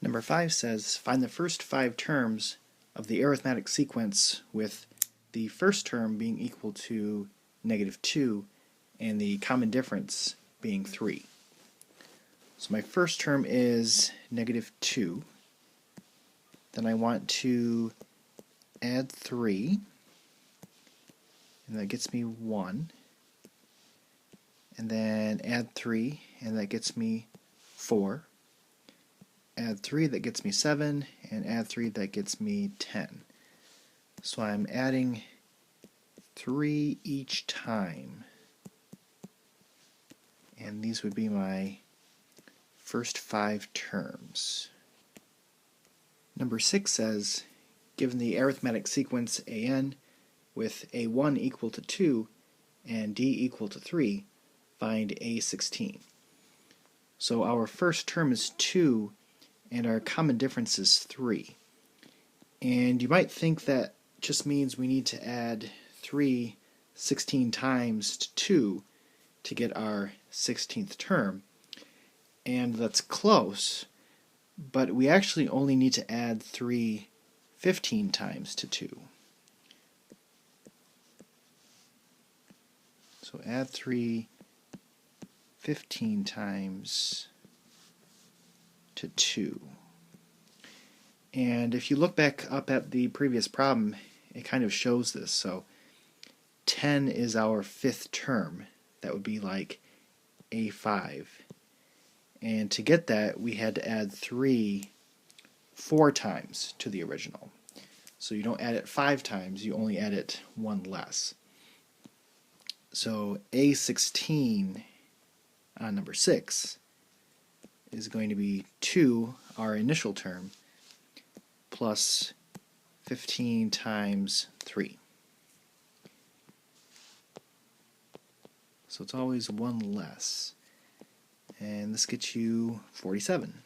Number 5 says, find the first 5 terms of the arithmetic sequence with the first term being equal to -2 and the common difference being 3. So my first term is -2. Then I want to add 3, and that gets me 1. And then add 3, and that gets me 4. Add 3, that gets me 7, and add 3, that gets me 10. So I'm adding 3 each time. And these would be my first 5 terms. Number 6 says, given the arithmetic sequence an with a1 equal to 2 and d equal to 3, find a16. So our first term is 2 and our common difference is 3. And you might think that just means we need to add 3 16 times to 2 to get our 16th term. And that's close, but we actually only need to add 3 15 times to 2. So add 3 15 times to 2. And if you look back up at the previous problem, it kind of shows this. So 10 is our 5th term. That would be like a5. And to get that, we had to add 3 4 times to the original. So you don't add it 5 times, you only add it 1 less. So a16 on number 6 is going to be 2, our initial term, plus 15 times 3. So it's always 1 less. And this gets you 47.